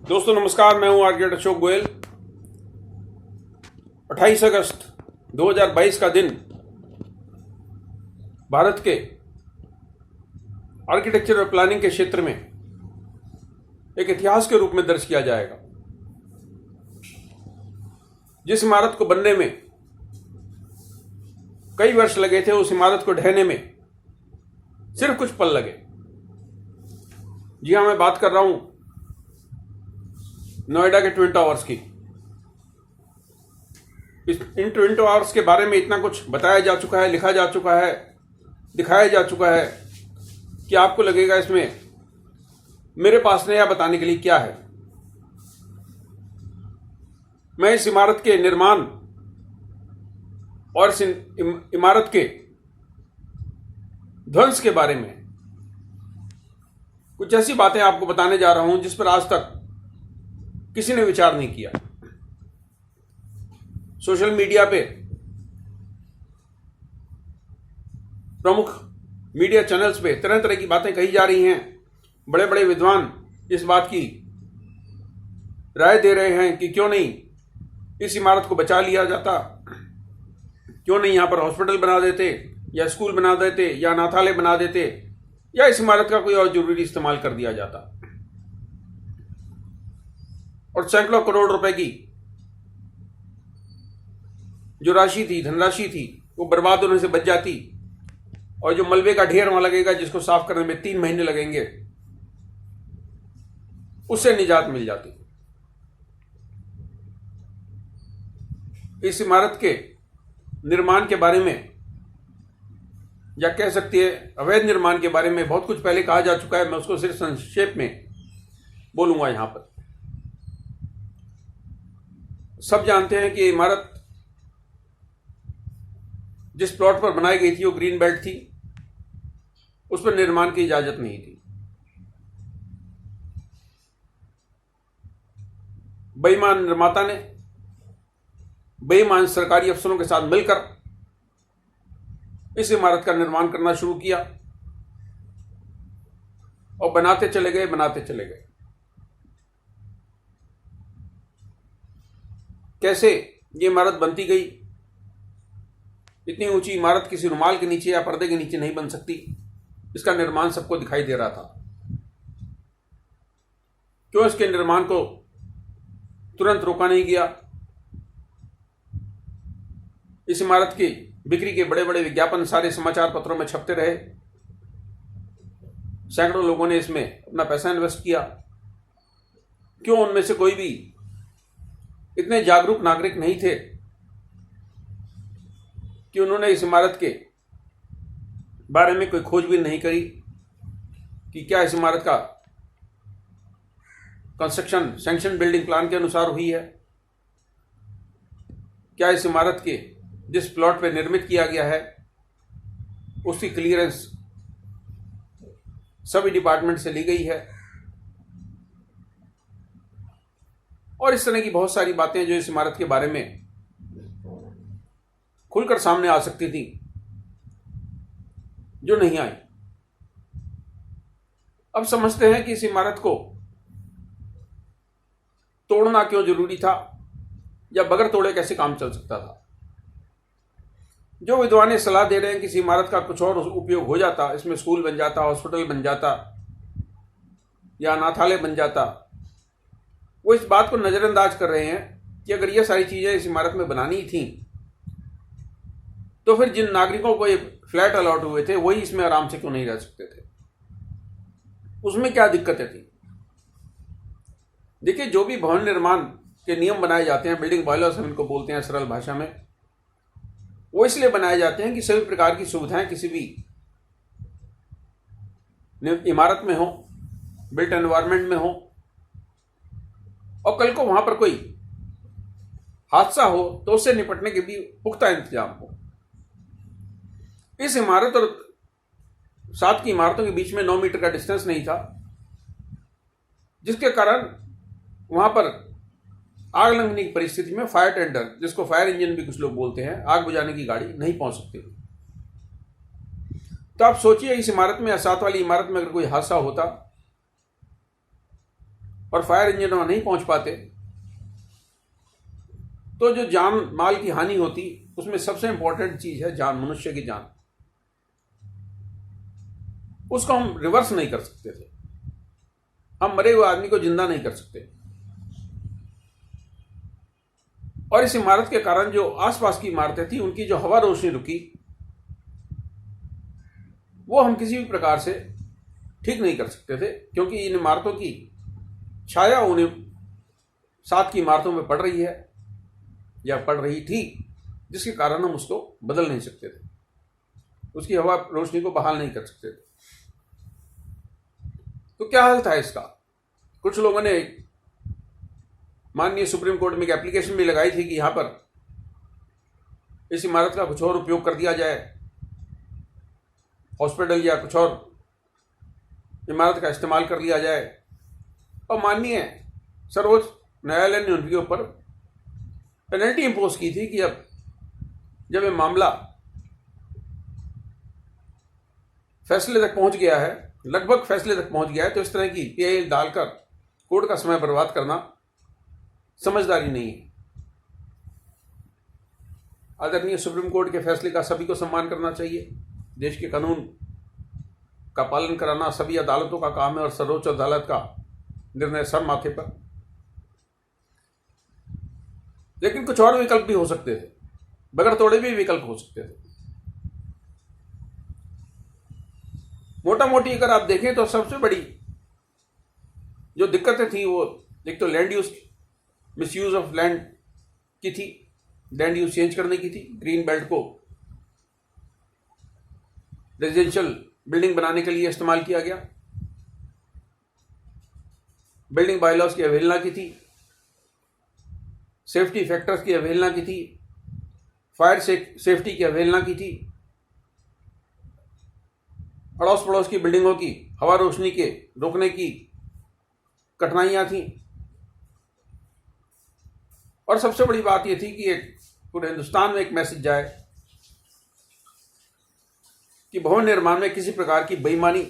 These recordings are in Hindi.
दोस्तों नमस्कार, मैं हूं आर्किटेक्ट अशोक गोयल। 28 अगस्त 2022 का दिन भारत के आर्किटेक्चर और प्लानिंग के क्षेत्र में एक इतिहास के रूप में दर्ज किया जाएगा। जिस इमारत को बनने में कई वर्ष लगे थे, उस इमारत को ढहने में सिर्फ कुछ पल लगे। जी हां, मैं बात कर रहा हूं नोएडा के ट्विन टावर्स की। इन ट्विन टावर्स के बारे में इतना कुछ बताया जा चुका है, लिखा जा चुका है, दिखाया जा चुका है कि आपको लगेगा इसमें मेरे पास नया बताने के लिए क्या है। मैं इस इमारत के निर्माण और इस इमारत के ध्वंस के बारे में कुछ ऐसी बातें आपको बताने जा रहा हूं जिस पर आज तक किसी ने विचार नहीं किया। सोशल मीडिया पे प्रमुख मीडिया चैनल्स पे तरह तरह की बातें कही जा रही हैं। बड़े बड़े विद्वान इस बात की राय दे रहे हैं कि क्यों नहीं इस इमारत को बचा लिया जाता, क्यों नहीं यहां पर हॉस्पिटल बना देते या स्कूल बना देते या अनाथालय बना देते या इस इमारत का कोई और जरूरी इस्तेमाल कर दिया जाता। और सैकड़ों करोड़ रुपए की जो राशि थी, धनराशि थी, वो बर्बाद होने से बच जाती और जो मलबे का ढेर वहां लगेगा जिसको साफ करने में 3 महीने लगेंगे, उससे निजात मिल जाती। इस इमारत के निर्माण के बारे में, या कह सकते हैं अवैध निर्माण के बारे में बहुत कुछ पहले कहा जा चुका है। मैं उसको सिर्फ संक्षेप में बोलूंगा। यहां पर सब जानते हैं कि इमारत जिस प्लॉट पर बनाई गई थी वो ग्रीन बेल्ट थी, उस पर निर्माण की इजाजत नहीं थी। बेईमान निर्माता ने बेईमान सरकारी अफसरों के साथ मिलकर इस इमारत का निर्माण करना शुरू किया और बनाते चले गए। कैसे ये इमारत बनती गई? इतनी ऊंची इमारत किसी रुमाल के नीचे या पर्दे के नीचे नहीं बन सकती। इसका निर्माण सबको दिखाई दे रहा था। क्यों इसके निर्माण को तुरंत रोका नहीं गया? इस इमारत की बिक्री के बड़े बड़े विज्ञापन सारे समाचार पत्रों में छपते रहे। सैकड़ों लोगों ने इसमें अपना पैसा इन्वेस्ट किया। क्यों उनमें से कोई भी इतने जागरूक नागरिक नहीं थे कि उन्होंने इस इमारत के बारे में कोई खोजबीन नहीं करी कि क्या इस इमारत का कंस्ट्रक्शन सैंक्शन बिल्डिंग प्लान के अनुसार हुई है? क्या इस इमारत के जिस प्लॉट पर निर्मित किया गया है उसकी क्लियरेंस सभी डिपार्टमेंट से ली गई है? और इस तरह की बहुत सारी बातें जो इस इमारत के बारे में खुलकर सामने आ सकती थी, जो नहीं आई। अब समझते हैं कि इस इमारत को तोड़ना क्यों जरूरी था, या बगैर तोड़े कैसे काम चल सकता था। जो विद्वान सलाह दे रहे हैं कि इस इमारत का कुछ और उपयोग हो जाता, इसमें स्कूल बन जाता, हॉस्पिटल बन जाता या अनाथालय बन जाता, वो इस बात को नजरअंदाज कर रहे हैं कि अगर ये सारी चीजें इस इमारत में बनानी थी तो फिर जिन नागरिकों को ये फ्लैट अलॉट हुए थे वही इसमें आराम से क्यों नहीं रह सकते थे? उसमें क्या दिक्कतें थी? देखिए, जो भी भवन निर्माण के नियम बनाए जाते हैं, बिल्डिंग बॉयलर्स हम इनको बोलते हैं सरल भाषा में, वो इसलिए बनाए जाते हैं कि सभी प्रकार की सुविधाएं किसी भी इमारत में हो, बिल्ट एनवायरनमेंट में हो, और कल को वहां पर कोई हादसा हो तो उससे निपटने के भी पुख्ता इंतजाम हो। इस इमारत और साथ की इमारतों के बीच में 9 मीटर का डिस्टेंस नहीं था, जिसके कारण वहां पर आग लगने की परिस्थिति में फायर टेंडर, जिसको फायर इंजन भी कुछ लोग बोलते हैं, आग बुझाने की गाड़ी नहीं पहुंच सकती। तो आप सोचिए, इस इमारत में या साथ वाली इमारत में अगर कोई हादसा होता और फायर इंजन वहां नहीं पहुंच पाते, तो जो जान माल की हानि होती, उसमें सबसे इंपॉर्टेंट चीज है जान, मनुष्य की जान। उसको हम रिवर्स नहीं कर सकते थे, हम मरे हुए आदमी को जिंदा नहीं कर सकते। और इस इमारत के कारण जो आसपास की इमारतें थी, उनकी जो हवा रोशनी रुकी, वो हम किसी भी प्रकार से ठीक नहीं कर सकते थे, क्योंकि इन इमारतों की छाया उन्हें साथ की इमारतों में पड़ रही है या पड़ रही थी, जिसके कारण हम उसको बदल नहीं सकते थे, उसकी हवा रोशनी को बहाल नहीं कर सकते थे। तो क्या हल था इसका? कुछ लोगों ने माननीय सुप्रीम कोर्ट में एक एप्लीकेशन भी लगाई थी कि यहां पर इस इमारत का कुछ और उपयोग कर दिया जाए, हॉस्पिटल या कुछ और इमारत का इस्तेमाल कर लिया जाए। और माननीय सर्वोच्च न्यायालय ने उनके ऊपर पेनल्टी इंपोज की थी कि अब जब ये मामला फैसले तक पहुंच गया है, लगभग फैसले तक पहुंच गया है, तो इस तरह की पीआई डालकर कोर्ट का समय बर्बाद करना समझदारी नहीं है। आदरणीय सुप्रीम कोर्ट के फैसले का सभी को सम्मान करना चाहिए। देश के कानून का पालन कराना सभी अदालतों का काम है और सर्वोच्च अदालत का निर्णय सर माथे पर। लेकिन कुछ और विकल्प भी हो सकते थे, बगैर तोड़े भी विकल्प हो सकते थे। मोटा मोटी अगर आप देखें तो सबसे बड़ी जो दिक्कतें थी, वो एक तो land use, misuse of land की थी, लैंड यूज चेंज करने की थी। ग्रीन बेल्ट को रेजिडेंशियल बिल्डिंग बनाने के लिए इस्तेमाल किया गया। बिल्डिंग बायलॉज की अवहेलना की थी, सेफ्टी फैक्टर्स की अवहेलना की थी, फायर सेफ्टी की अवहेलना की थी, अड़ोस पड़ोस की बिल्डिंगों की हवा रोशनी के रोकने की कठिनाइयां थी। और सबसे बड़ी बात यह थी कि एक पूरे हिंदुस्तान में एक मैसेज जाए कि भवन निर्माण में किसी प्रकार की बेईमानी,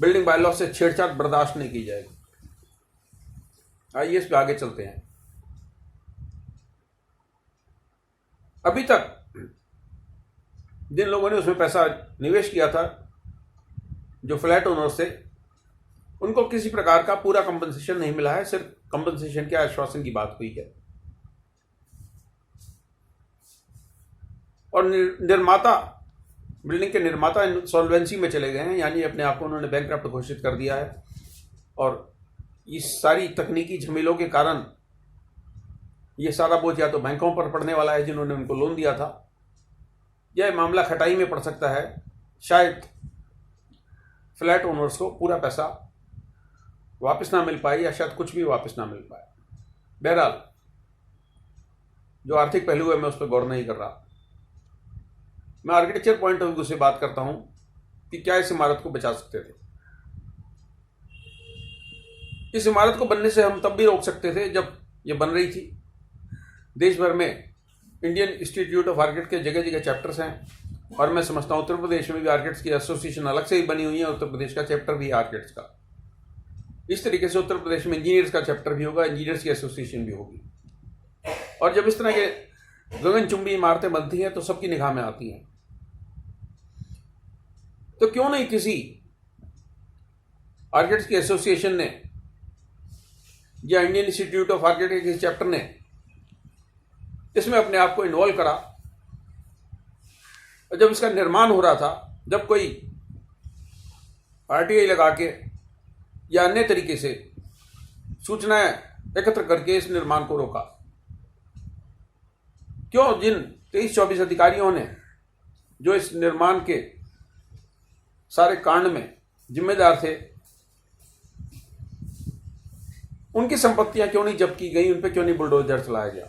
बिल्डिंग बायलॉ से छेड़छाड़ बर्दाश्त नहीं की जाएगी। आइए इस पे आगे चलते हैं। अभी तक जिन लोगों ने उसमें पैसा निवेश किया था, जो फ्लैट ओनर्स थे, उनको किसी प्रकार का पूरा कंपनसेशन नहीं मिला है। सिर्फ कंपनसेशन के आश्वासन की बात हुई है। और निर्माता, बिल्डिंग के निर्माता इंसॉल्वेंसी में चले गए हैं, यानी अपने आप को उन्होंने बैंकक्रप्ट घोषित कर दिया है। और इस सारी तकनीकी झमेलों के कारण ये सारा बोझ या तो बैंकों पर पड़ने वाला है जिन्होंने उनको लोन दिया था, यह मामला खटाई में पड़ सकता है। शायद फ्लैट ओनर्स को पूरा पैसा वापस ना मिल पाए या शायद कुछ भी वापस ना मिल पाए। बहरहाल जो आर्थिक पहलू है मैं उस पर गौर नहीं कर रहा। मैं आर्किटेक्चर पॉइंट ऑफ व्यू से बात करता हूं कि क्या इस इमारत को बचा सकते थे। इस इमारत को बनने से हम तब भी रोक सकते थे जब ये बन रही थी। देश भर में इंडियन इंस्टीट्यूट ऑफ आर्किटेक्ट के जगह जगह चैप्टर्स हैं, और मैं समझता हूं उत्तर प्रदेश में भी आर्किटेक्ट्स की एसोसिएशन अलग से ही बनी हुई है। उत्तर प्रदेश का चैप्टर भी है आर्किटेक्ट्स का। इस तरीके से उत्तर प्रदेश में इंजीनियर्स का चैप्टर भी होगा, इंजीनियर्स की एसोसिएशन भी होगी। और जब इस तरह के गगनचुंबी इमारतें बनती हैं तो सबकी निगाह में आती हैं। तो क्यों नहीं किसी आर्किटेक्ट्स की एसोसिएशन ने या इंडियन इंस्टीट्यूट ऑफ आर्किटेक्ट के चैप्टर ने इसमें अपने आप को इन्वॉल्व करा। और जब इसका निर्माण हो रहा था, जब कोई आरटीआई लगा के या अन्य तरीके से सूचनाएं एकत्र करके इस निर्माण को रोका, क्यों जिन 23-24 अधिकारियों ने जो इस निर्माण के सारे कांड में जिम्मेदार थे, उनकी संपत्तियां क्यों नहीं जब्त की गई, उन पर क्यों नहीं बुलडोजर चलाया गया?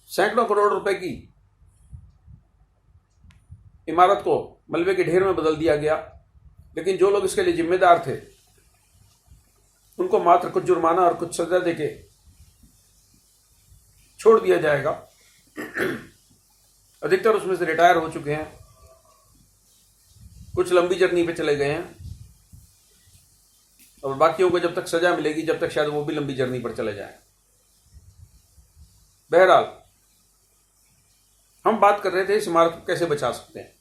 सैकड़ों करोड़ रुपए की इमारत को मलबे के ढेर में बदल दिया गया, लेकिन जो लोग इसके लिए जिम्मेदार थे उनको मात्र कुछ जुर्माना और कुछ सजा देके छोड़ दिया जाएगा। अधिकतर उसमें से रिटायर हो चुके हैं। कुछ लंबी जर्नी पे चले गए हैं और बाकियों को जब तक सजा मिलेगी, जब तक शायद वो भी लंबी जर्नी पर चले जाएं। बहरहाल हम बात कर रहे थे इस इमारत को कैसे बचा सकते हैं।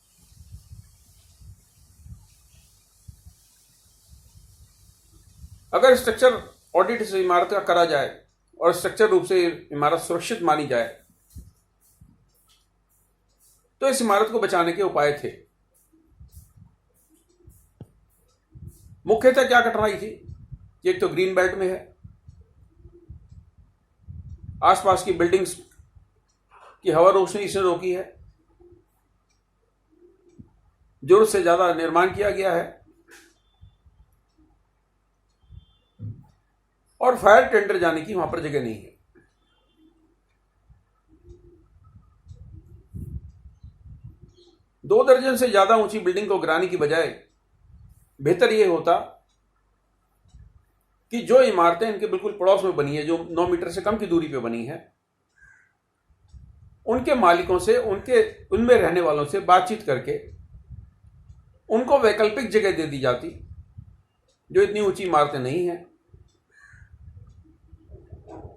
अगर स्ट्रक्चर ऑडिट इस इमारत का करा जाए और स्ट्रक्चर रूप से इमारत सुरक्षित मानी जाए तो इस इमारत को बचाने के उपाय थे। मुख्यतः क्या कठिनाई थी कि एक तो ग्रीन बेल्ट में है, आसपास की बिल्डिंग्स की हवा रोशनी इसने रोकी है, जरूरत से ज्यादा निर्माण किया गया है और फायर टेंडर जाने की वहां पर जगह नहीं है। दो दर्जन से ज्यादा ऊंची बिल्डिंग को गिराने की बजाय बेहतर यह होता कि जो इमारतें इनके बिल्कुल पड़ोस में बनी है, जो 9 मीटर से कम की दूरी पे बनी है, उनके मालिकों से, उनमें रहने वालों से बातचीत करके उनको वैकल्पिक जगह दे दी जाती जो इतनी ऊंची इमारतें नहीं हैं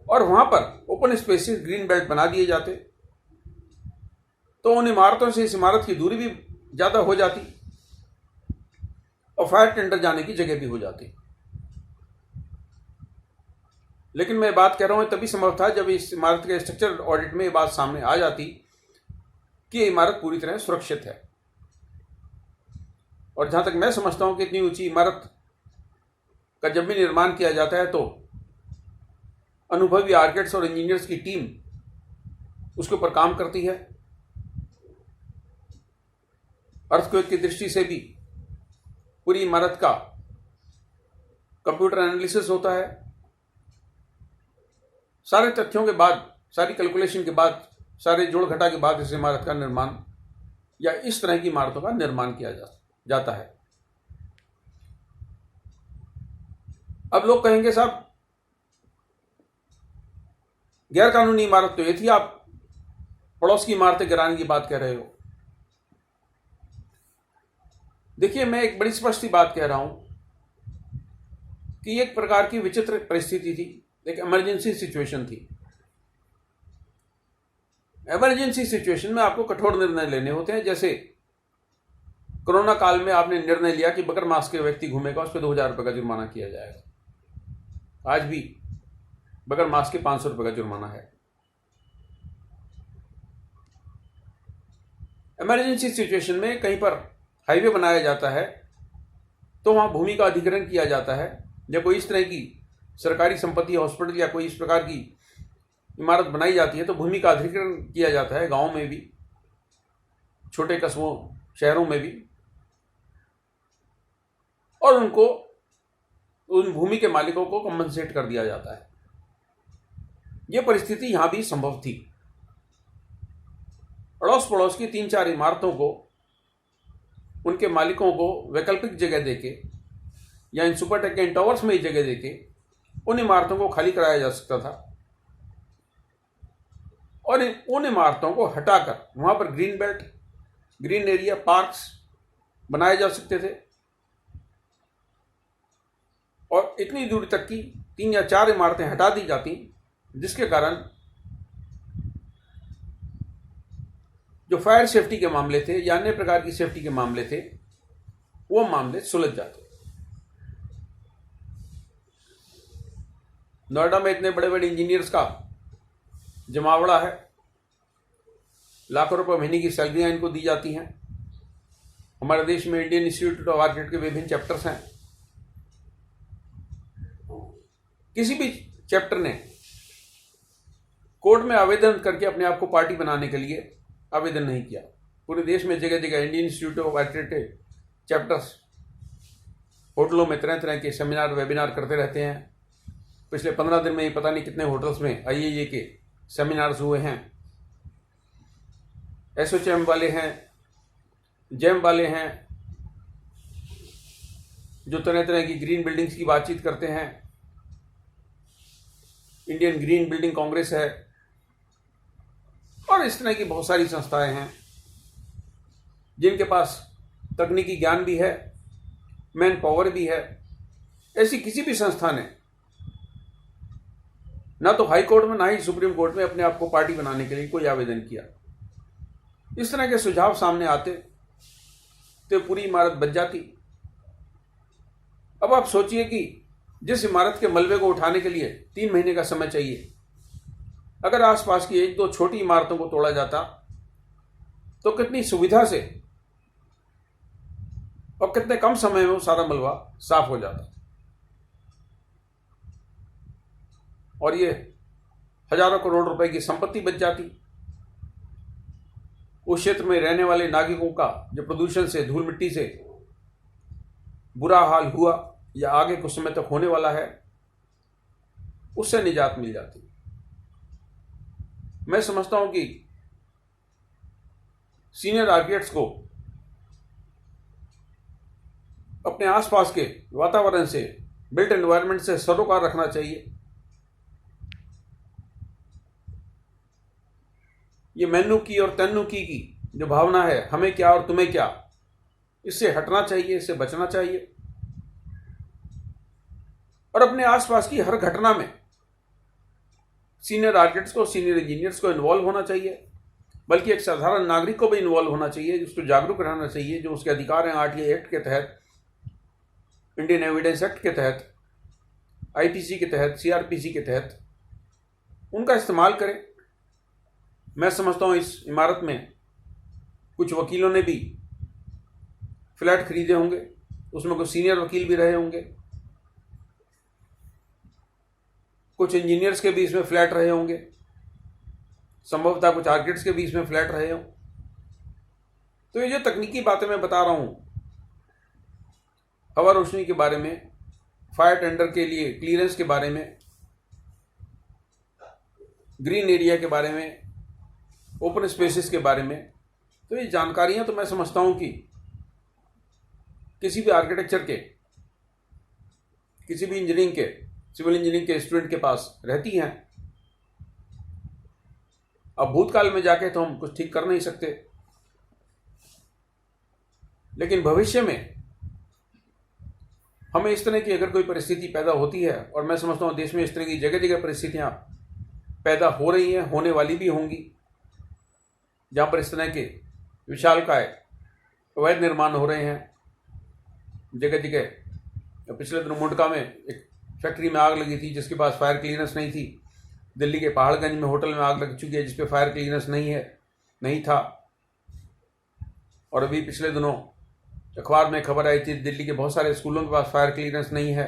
और वहां पर ओपन स्पेसेस, ग्रीन बेल्ट बना दिए जाते तो उन इमारतों से इस इमारत की दूरी भी ज्यादा हो जाती और फायर टेंडर जाने की जगह भी हो जाती। लेकिन मैं बात कर रहा हूं तभी संभव था जब इस इमारत के स्ट्रक्चर ऑडिट में ये बात सामने आ जाती कि ये इमारत पूरी तरह सुरक्षित है। और जहां तक मैं समझता हूं कि इतनी ऊंची इमारत का जब भी निर्माण किया जाता है तो अनुभवी आर्किटेक्ट्स और इंजीनियर्स की टीम उसके ऊपर काम करती है। अर्थक्वेक की दृष्टि से भी पूरी इमारत का कंप्यूटर एनालिसिस होता है। सारे तथ्यों के बाद, सारी कैलकुलेशन के बाद, सारे जोड़ घटा के बाद इस इमारत का निर्माण या इस तरह की इमारतों का निर्माण किया जाता है। अब लोग कहेंगे साहब गैर कानूनी इमारत तो ये थी, आप पड़ोस की इमारतें गिराने की बात कह रहे हो। देखिए, मैं एक बड़ी स्पष्ट बात कह रहा हूं कि एक प्रकार की विचित्र परिस्थिति थी, एक इमरजेंसी सिचुएशन थी। इमरजेंसी सिचुएशन में आपको कठोर निर्णय लेने होते हैं। जैसे कोरोना काल में आपने निर्णय लिया कि बगैर मास्क के व्यक्ति घूमेगा उस पर 2000 रुपये का जुर्माना किया जाएगा। आज भी बगैर मास्क के 500 रुपये का जुर्माना है। इमरजेंसी सिचुएशन में कहीं पर हाईवे बनाया जाता है तो वहां भूमि का अधिग्रहण किया जाता है, या कोई इस तरह की सरकारी संपत्ति, हॉस्पिटल या कोई इस प्रकार की इमारत बनाई जाती है तो भूमि का अधिग्रहण किया जाता है। गांव में भी, छोटे कस्बों, शहरों में भी, और उनको, उन भूमि के मालिकों को कंपनसेट कर दिया जाता है। यह परिस्थिति यहां भी संभव थी। अड़ोस पड़ोस की 3-4 इमारतों को उनके मालिकों को वैकल्पिक जगह देके या इन सुपरटेक के टावर्स में ही जगह देके उन इमारतों को खाली कराया जा सकता था और उन इमारतों को हटाकर वहां पर green belt, green area, parks बनाए जा सकते थे। और इतनी दूर तक की 3 या 4 इमारतें हटा दी जाती जिसके कारण जो फायर सेफ्टी के मामले थे या अन्य प्रकार की सेफ्टी के मामले थे वो मामले सुलझ जाते। नोएडा में इतने बड़े बड़े इंजीनियर्स का जमावड़ा है, लाखों रुपए महीने की सैलरियां इनको दी जाती हैं। हमारे देश में इंडियन इंस्टीट्यूट ऑफ आर्किटेक्ट के विभिन्न चैप्टर्स हैं। किसी भी चैप्टर ने कोर्ट में आवेदन करके अपने आप को पार्टी बनाने के लिए आवेदन नहीं किया। पूरे देश में जगह जगह Indian institute of architect chapters होटलों में तरह तरह के सेमिनार, वेबिनार करते रहते हैं। पिछले 15 दिन में ही पता नहीं कितने होटल्स में आईएए के सेमिनार्स हुए हैं। एसोचैम वाले हैं, जैम वाले हैं, जो तरह तरह की ग्रीन बिल्डिंग्स की बातचीत करते हैं। इंडियन ग्रीन बिल्डिंग कांग्रेस है और इस तरह की बहुत सारी संस्थाएं हैं जिनके पास तकनीकी ज्ञान भी है, मैन पावर भी है। ऐसी किसी भी संस्था ने ना तो हाई कोर्ट में ना ही सुप्रीम कोर्ट में अपने आप को पार्टी बनाने के लिए कोई आवेदन किया। इस तरह के सुझाव सामने आते तो पूरी इमारत बच जाती। अब आप सोचिए कि जिस इमारत के मलबे को उठाने के लिए 3 महीने का समय चाहिए, अगर आसपास की 1-2 छोटी इमारतों को तोड़ा जाता तो कितनी सुविधा से और कितने कम समय में वो सारा मलबा साफ हो जाता और ये हजारों करोड़ रुपए की संपत्ति बच जाती। उस क्षेत्र में रहने वाले नागरिकों का जो प्रदूषण से, धूल मिट्टी से बुरा हाल हुआ या आगे कुछ समय तक होने वाला है, उससे निजात मिल जाती। मैं समझता हूं कि सीनियर आर्किटेक्ट्स को अपने आसपास के वातावरण से, बिल्ट एनवायरनमेंट से सरोकार रखना चाहिए। ये मैनू की और तन्नू की जो भावना है, हमें क्या और तुम्हें क्या, इससे हटना चाहिए, इससे बचना चाहिए। और अपने आसपास की हर घटना में सीनियर आर्किटेक्ट्स को, सीनियर इंजीनियर्स को इन्वॉल्व होना चाहिए, बल्कि एक साधारण नागरिक को भी इन्वॉल्व होना चाहिए, उसको जागरूक रहना चाहिए। जो उसके अधिकार हैं आरटीआई एक्ट के तहत, इंडियन एविडेंस एक्ट के तहत, आईपीसी के तहत, सीआरपीसी के तहत, उनका इस्तेमाल करें। मैं समझता हूं इस इमारत में कुछ वकीलों ने भी फ्लैट खरीदे होंगे, उसमें कुछ सीनियर वकील भी रहे होंगे, कुछ इंजीनियर्स के बीच में फ्लैट रहे होंगे, संभवतः कुछ आर्किटेक्ट्स के बीच में फ्लैट रहे हों। तो ये जो तकनीकी बातें मैं बता रहा हूं, हवा रोशनी के बारे में, फायर टेंडर के लिए क्लियरेंस के बारे में, ग्रीन एरिया के बारे में, ओपन स्पेसेस के बारे में, तो ये जानकारियां तो मैं समझता हूं कि किसी भी आर्किटेक्चर के, किसी भी इंजीनियरिंग के, सिविल इंजीनियरिंग के स्टूडेंट के पास रहती हैं। अब भूतकाल में जाके तो हम कुछ ठीक कर नहीं सकते, लेकिन भविष्य में हमें इस तरह की अगर कोई परिस्थिति पैदा होती है, और मैं समझता हूं देश में इस तरह की जगह जगह परिस्थितियां पैदा हो रही हैं, होने वाली भी होंगी, जहां पर इस तरह के विशालकाय अवैध निर्माण हो रहे हैं जगह जगह। पिछले दिनों मुंडका में एक फैक्ट्री में आग लगी थी जिसके पास फायर क्लीयरेंस नहीं थी। दिल्ली के पहाड़गंज में होटल में आग लग चुकी है जिस पे फायर क्लीयरेंस नहीं था। और अभी पिछले दिनों अखबार में खबर आई थी, दिल्ली के बहुत सारे स्कूलों के पास फायर क्लीयरेंस नहीं है।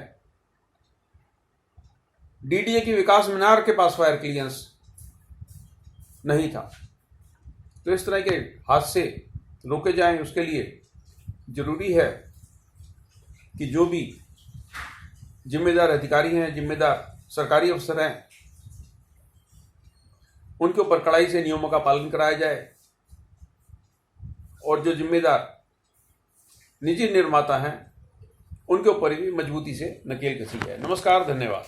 डीडीए की विकास मीनार के पास फायर क्लीयरेंस नहीं था। तो इस तरह के हादसे रोके जाएं, उसके लिए जरूरी है कि जो भी जिम्मेदार अधिकारी हैं, जिम्मेदार सरकारी अफसर हैं, उनके ऊपर कड़ाई से नियमों का पालन कराया जाए, और जो जिम्मेदार निजी निर्माता हैं उनके ऊपर भी मजबूती से नकेल कसी जाए। नमस्कार, धन्यवाद।